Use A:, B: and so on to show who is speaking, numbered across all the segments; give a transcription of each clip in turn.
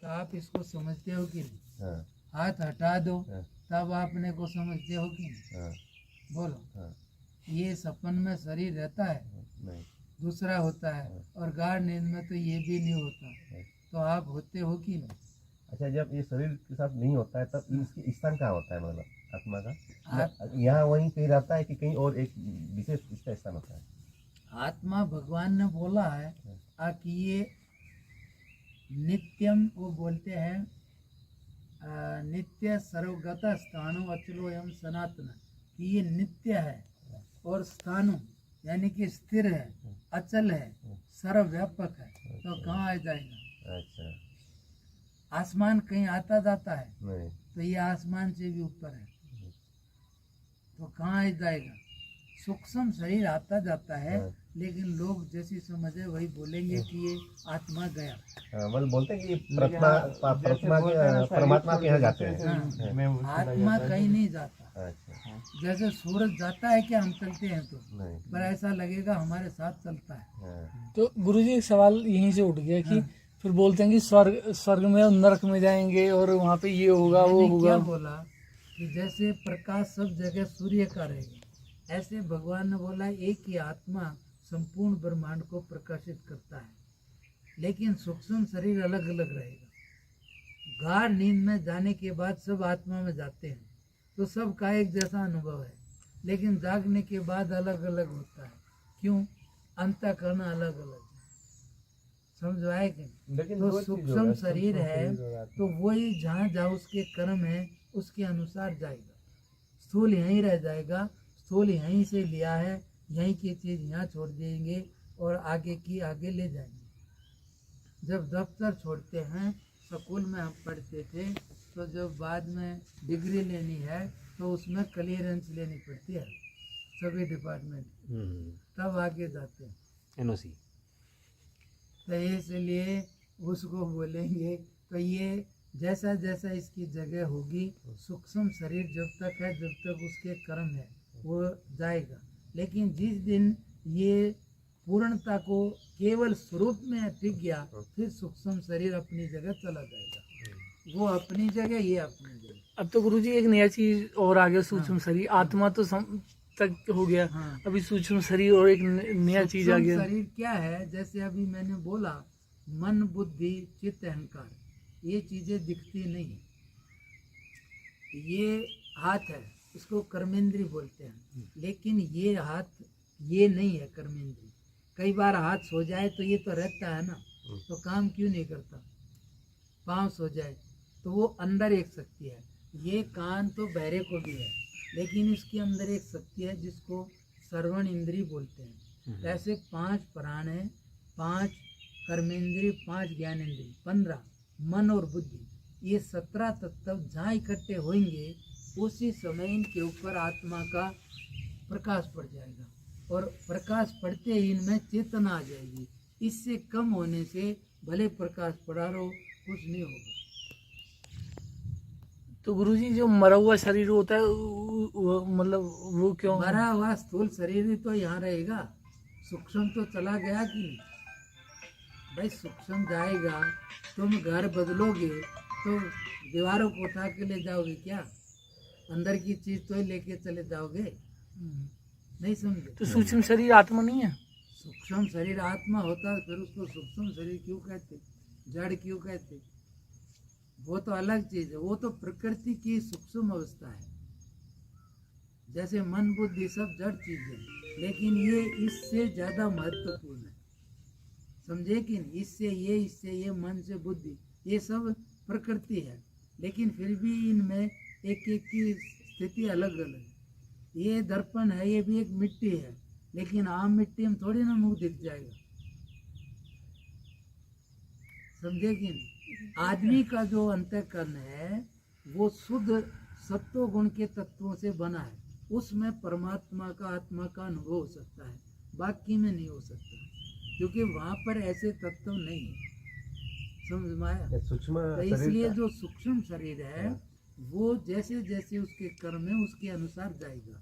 A: तो आप इसको समझते हो कि नहीं?
B: हाँ
A: हाथ हटा दो
B: हाँ
A: तब आपने को समझते हो कि नहीं?
B: हाँ
A: बोलो।
B: हाँ
A: ये सपन में शरीर रहता है,
B: नहीं
A: दूसरा होता है, और गाढ़ नींद में तो ये भी नहीं होता, तो आप होते हो कि नहीं?
B: अच्छा, जब ये शरीर के साथ नहीं होता है तब इसकी स्थान कहाँ होता है, मतलब आत्मा का? यहाँ वहीं पे रहता है कि कहीं और एक विशेष इसका स्थान होता है?
A: आत्मा भगवान ने बोला है कि ये नित्यम, वो बोलते हैं नित्य सर्वगत स्थानो अचलो एवं सनातन, कि ये नित्य है और स्थानु यानी कि स्थिर है, अचल है, सर्वव्यापक है। तो कहाँ आ जाएगा?
B: अच्छा,
A: आसमान कहीं आता जाता है?
B: नहीं।
A: तो ये आसमान से भी ऊपर है, तो कहाँ आ जाएगा? सूक्ष्म शरीर आता जाता है, लेकिन लोग जैसी समझे वही बोलेंगे कि ये आत्मा गया।
B: मतलब बोलते हैं कि परमात्मा के यहाँ जाते हैं।
A: आत्मा कहीं नहीं जाता।
B: अच्छा,
A: जैसे सूरज जाता है क्या हम चलते हैं तो,
B: नहीं।
A: पर ऐसा लगेगा हमारे साथ चलता है।
C: तो गुरुजी एक सवाल यहीं से उठ गया कि फिर बोलते हैं कि स्वर्ग में और नरक में जाएंगे और वहाँ पे ये होगा वो होगा।
A: क्या बोला कि जैसे प्रकाश सब जगह सूर्य का रहेगा, ऐसे भगवान ने बोला एक ही आत्मा संपूर्ण ब्रह्मांड को प्रकाशित करता है, लेकिन सूक्ष्म शरीर अलग अलग रहेगा। गाढ़ नींद में जाने के बाद सब आत्मा में जाते हैं तो सबका एक जैसा अनुभव है, लेकिन जागने के बाद अलग अलग होता है। क्यों? अंतःकरण अलग अलग है। समझ आए कि? तो सूक्ष्म शरीर है तो वही जहाँ जहाँ उसके कर्म है उसके अनुसार जाएगा। स्थूल यहीं रह जाएगा, स्थूल यहीं से लिया है, यहीं की चीज यहाँ छोड़ देंगे और आगे की आगे ले जाएंगे। जब दफ्तर छोड़ते हैं, स्कूल में हम पढ़ते थे, तो जब बाद में डिग्री लेनी है तो उसमें क्लियरेंस लेनी पड़ती है सभी डिपार्टमेंट, तब आगे जाते हैं
D: एनओसी।
A: तो इसलिए उसको बोलेंगे। तो ये जैसा जैसा इसकी जगह होगी, सूक्ष्म शरीर जब तक है, जब तक उसके कर्म है वो जाएगा, लेकिन जिस दिन ये पूर्णता को केवल स्वरूप में टिक गया, फिर सूक्ष्म शरीर अपनी जगह चला जाएगा। वो अपनी जगह, ये अपनी जगह।
C: अब तो गुरुजी एक नया चीज और आ गया, सूक्ष्म शरीर। आत्मा तो तक हो गया, अभी सूक्ष्म शरीर और एक नया चीज आ गया।
A: शरीर क्या है? जैसे अभी मैंने बोला, मन बुद्धि चित्त अहंकार, ये चीजें दिखती नहीं। ये हाथ है, इसको कर्मेंद्री बोलते हैं, लेकिन ये हाथ ये नहीं है कर्मेंद्री। कई बार हाथ सो जाए तो ये तो रहता है ना, तो काम क्यों नहीं करता? पाँव सो जाए तो वो अंदर एक शक्ति है। ये कान तो बहरे को भी है, लेकिन इसके अंदर एक शक्ति है जिसको श्रवण इंद्री बोलते हैं। ऐसे 5 प्राण है, 5 कर्मेंद्री, 5 ज्ञानेंद्री, 15 मन और बुद्धि, ये 17 तत्व जहाँ इकट्ठे होंगे उसी समय इनके ऊपर आत्मा का प्रकाश पड़ जाएगा, और प्रकाश पड़ते ही इनमें चेतना आ जाएगी। इससे कम होने से भले प्रकाश पड़ा रहो, कुछ नहीं होगा।
C: तो गुरुजी जो मरा हुआ शरीर होता है मतलब वो क्यों?
A: मरा हुआ स्थूल शरीर ही तो यहाँ रहेगा, सूक्ष्म तो चला गया कि नहीं? भाई सूक्ष्म जाएगा, तुम घर बदलोगे तो दीवारों को उठा के ले जाओगे क्या? अंदर की चीज तो लेके चले जाओगे? नहीं समझे?
C: तो सूक्ष्म शरीर आत्मा नहीं है?
A: सूक्ष्म शरीर आत्मा होता, फिर उसको सूक्ष्म शरीर क्यों कहते, जड़ क्यों कहते? वो तो अलग चीज है, वो तो प्रकृति की सूक्ष्म अवस्था है। जैसे मन बुद्धि सब जड़ चीज है, लेकिन ये इससे ज्यादा महत्वपूर्ण है। समझे कि नहीं? इससे ये मन से बुद्धि, ये सब प्रकृति है, लेकिन फिर भी इनमें एक एक की स्थिति अलग अलग है। ये दर्पण है, ये भी एक मिट्टी है, लेकिन आम मिट्टी में थोड़ी ना मुंह दिख जाएगा। समझे कि नहीं? आदमी का जो अंतःकरण है वो शुद्ध सत्व गुण के तत्वों से बना है, उसमें परमात्मा का आत्मा का अनुभव हो सकता है, बाकी में नहीं हो सकता, क्योंकि वहां पर ऐसे तत्व नहीं है। समझ में आया? तो इसलिए जो सूक्ष्म शरीर है वो जैसे जैसे उसके कर्म है उसके अनुसार जाएगा।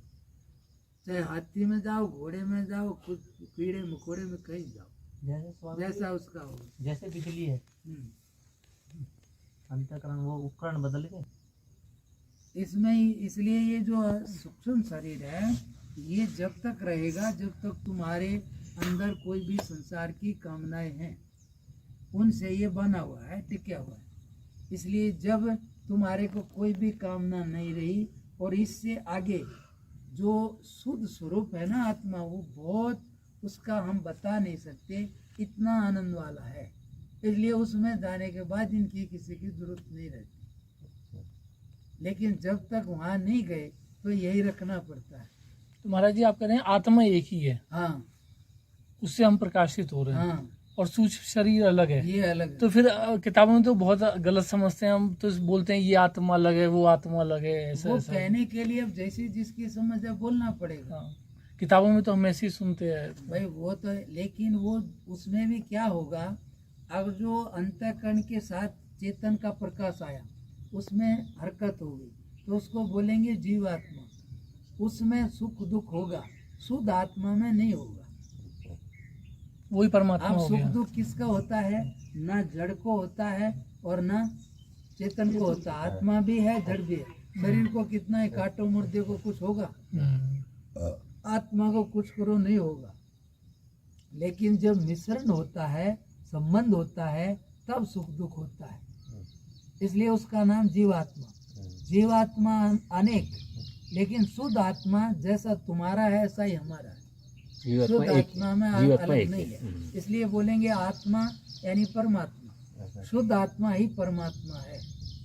A: चाहे हाथी में जाओ, घोड़े में जाओ, कुछ कीड़े मकोड़े में कहीं जाओ, जैसा उसका हो।
D: जैसे बिजली है, अंतःकरण वो उपकरण बदल गए।
A: इसमें इसलिए ये जो सूक्ष्म शरीर है ये जब तक रहेगा जब तक तुम्हारे अंदर कोई भी संसार की कामनाएं हैं उनसे ये बना हुआ है, टिका हुआ है। इसलिए जब तुम्हारे को कोई भी कामना नहीं रही और इससे आगे जो शुद्ध स्वरूप है ना आत्मा, वो बहुत उसका हम बता नहीं सकते, इतना आनंद वाला है। इसलिए उसमें जाने के बाद इनकी किसी की जरूरत नहीं रहती। लेकिन जब तक वहाँ नहीं गए तो यही रखना पड़ता है।
C: तो महाराज जी आप कह रहे हैं आत्मा एक ही है,
A: हाँ
C: उससे हम प्रकाशित हो रहे हैं,
A: हाँ,
C: और सूक्ष्म शरीर अलग है।
A: ये अलग है।
C: तो फिर किताबों में तो बहुत गलत समझते हैं, हम तो बोलते हैं ये आत्मा अलग है, वो आत्मा अलग है, ऐसा
A: वो
C: ऐसा।
A: कहने के लिए अब जैसी जिसकी समझ है बोलना पड़ेगा।
C: हाँ, किताबों में तो हम ऐसे ही सुनते हैं।
A: भाई वो तो है, लेकिन वो उसमें भी क्या होगा, अब जो अंतःकरण के साथ चेतन का प्रकाश आया उसमें हरकत होगी तो उसको बोलेंगे जीवात्मा। उसमें सुख दुख होगा, शुद्ध आत्मा में नहीं होगा।
C: वही परमात्मा
A: अब
C: हो
A: सुख
C: गया।
A: दुख किसका होता है, ना जड़ को होता है और ना चेतन को होता है। आत्मा भी है जड़ भी है। शरीर को कितना ही काटो मुर्दे को कुछ होगा, आत्मा को कुछ करो नहीं होगा। लेकिन जब मिश्रण होता है, संबंध होता है, तब सुख दुख होता है। इसलिए उसका नाम जीवात्मा। जीवात्मा अनेक, लेकिन शुद्ध आत्मा जैसा तुम्हारा है ऐसा ही हमारा है। शुद्ध आत्मा में अलग नहीं है। इसलिए बोलेंगे आत्मा यानी परमात्मा। शुद्ध आत्मा ही परमात्मा है,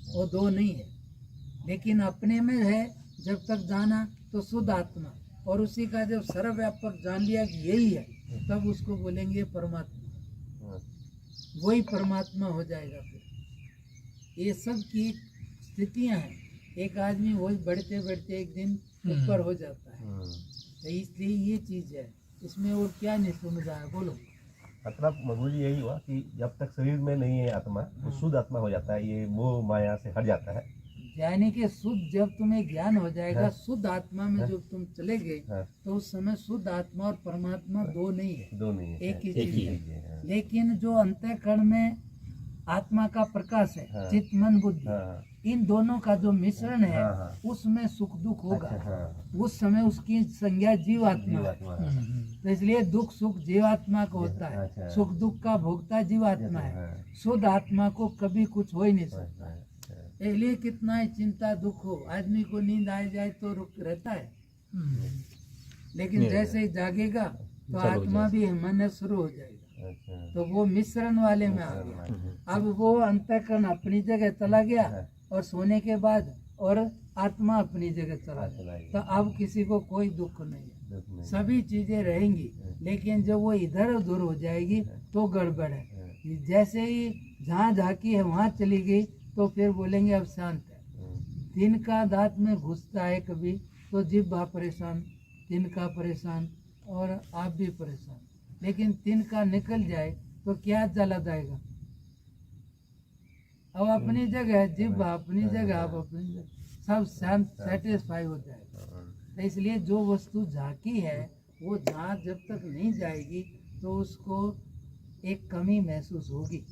A: वो दो नहीं है। लेकिन अपने में है जब तक जाना तो शुद्ध आत्मा, और उसी का जब सर्वव्यापक जान लिया कि यही है तब उसको बोलेंगे परमात्मा। वही परमात्मा हो जाएगा। फिर ये सब की स्थितियां हैं। एक आदमी वही बढ़ते बढ़ते एक दिन ऊपर हो जाता है। तो इसलिए ये चीज है, इसमें और क्या नहीं समझ आया, बोलो।
B: मतलब मधु जी यही हुआ कि जब तक शरीर में नहीं है आत्मा तो शुद्ध आत्मा हो जाता है, ये मोह माया से हट जाता है।
A: यानी कि शुद्ध जब तुम्हें ज्ञान हो जाएगा,
B: हाँ।
A: शुद्ध आत्मा में
B: हाँ।
A: जब तुम चले गए
B: हाँ।
A: तो उस समय शुद्ध आत्मा और परमात्मा दो नहीं है,
B: दो नहीं है,
A: एक ही
B: एक
A: चीज है।
B: है।
A: लेकिन जो अंतःकरण में आत्मा का प्रकाश है,
B: हाँ।
A: चित्त मन बुद्धि,
B: हाँ।
A: इन दोनों का जो मिश्रण है
B: हाँ, हाँ।
A: उसमें सुख दुख होगा।
B: अच्छा, हाँ।
A: उस समय उसकी संज्ञा जीवात्मा है।
B: जीवात्मा, हाँ।
A: तो इसलिए दुख सुख जीवात्मा को होता है,
B: अच्छा।
A: सुख दुख का भोगता जीवात्मा है।
B: हाँ।
A: शुद्ध आत्मा को कभी कुछ हो ही नहीं सकता।
B: हाँ।
A: इसलिए कितना ही चिंता दुख हो, आदमी को नींद आ जाए तो रुक रहता है, लेकिन जैसे ही जागेगा तो आत्मा भी मन शुरू हो जाएगा।
B: अच्छा।
A: तो वो मिश्रण वाले में आ गया। अब वो अंतःकरण अपनी जगह चला गया और सोने के बाद, और आत्मा अपनी जगह चला गया। तो अब किसी को कोई दुख नहीं है, सभी चीजें रहेंगी। लेकिन जब वो इधर उधर हो जाएगी तो गड़बड़ है। जैसे ही जहाँ झांकी है वहाँ चली गई तो फिर बोलेंगे अब शांत है। दिन का दांत में घुसता है कभी तो जिह्वा परेशान, तिनका परेशान और आप भी परेशान। लेकिन तिनका निकल जाए तो क्या जला जाएगा। अब अपनी जगह जिह्वा अपनी जगह, अब अपनी जगह, सब शांत सेटिस्फाई हो जाएगा। तो इसलिए जो वस्तु झांकी है वो जहाँ जब तक नहीं जाएगी तो उसको एक कमी महसूस होगी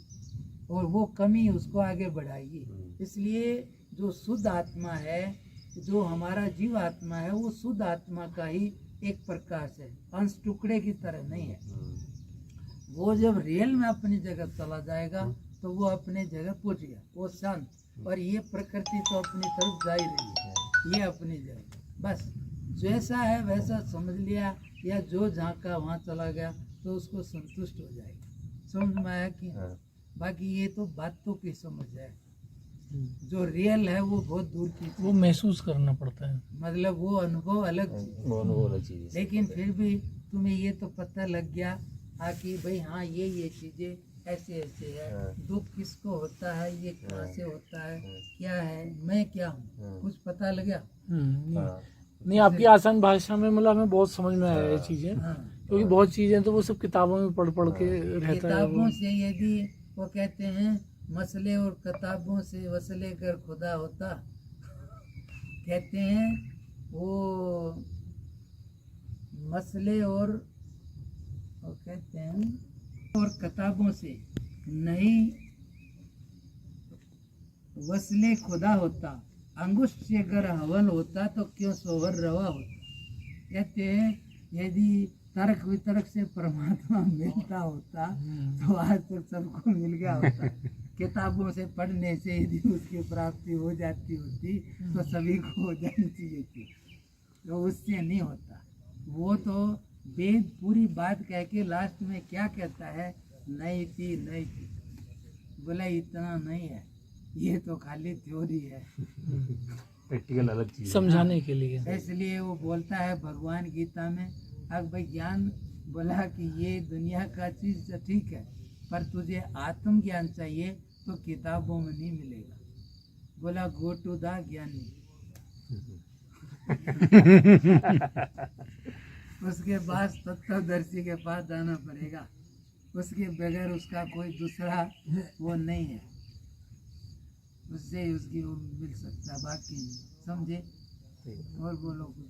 A: और वो कमी उसको आगे बढ़ाएगी। इसलिए जो शुद्ध आत्मा है, जो हमारा जीव आत्मा है, वो शुद्ध आत्मा का ही एक प्रकाश है, अंश टुकड़े की तरह नहीं है। वो जब रियल में अपनी जगह चला जाएगा तो वो अपने जगह पहुंच गया, वो शांत। और ये प्रकृति तो अपनी तरफ जा ही रही है, ये अपनी जगह बस जैसा है वैसा समझ लिया, या जो झांका वहाँ चला गया तो उसको संतुष्ट हो जाएगा। समझ में आया कि बाकी ये तो बातों की समझ है, जो रियल है वो बहुत दूर की चीज,
C: वो महसूस करना पड़ता है।
A: मतलब वो अनुभव अलग चीज है। लेकिन फिर भी तुम्हें ये तो पता लग गया कि भाई हाँ ये चीजें ऐसे ऐसे है। दुख किसको होता है, ये कहाँ से होता है, क्या है, मैं क्या हूँ, कुछ पता लगा।
C: नहीं आपकी आसान भाषा में मतलब हमें बहुत समझ में आया ये चीजें, क्योंकि बहुत चीजें तो वो सब किताबों में पढ़ के रहता है।
A: किताबों से यदि वो कहते हैं मसले और किताबों से वसले कर खुदा होता, कहते हैं वो मसले और कहते हैं, और किताबों से नहीं वसले खुदा होता, अंगुष्ठ से अगर हवन होता तो क्यों सोवर रवा होता। कहते हैं यदि तर्क वितर्क से परमात्मा मिलता होता तो आज तक सबको मिल गया होता। किताबों से पढ़ने से यदि उसकी प्राप्ति हो जाती होती तो सभी को हो जानी चाहिए थी, तो उससे नहीं होता। वो तो वेद पूरी बात कह के लास्ट में क्या कहता है, नहीं थी नहीं थी। बोला इतना नहीं है, ये तो खाली थ्योरी है।
B: प्रैक्टिकल अलग चीज है।
C: समझाने के लिए।
A: इसलिए वो बोलता है भगवान गीता में, अब भाई ज्ञान बोला कि ये दुनिया का चीज तो ठीक है, पर तुझे आत्म ज्ञान चाहिए तो किताबों में नहीं मिलेगा। बोला गो टू द ज्ञानी। उसके पास तत्वदर्शी के पास जाना पड़ेगा, उसके बगैर उसका कोई दूसरा वो नहीं है, उससे उसकी वो मिल सकता, बाकी नहीं। समझे? और बोलो कुछ।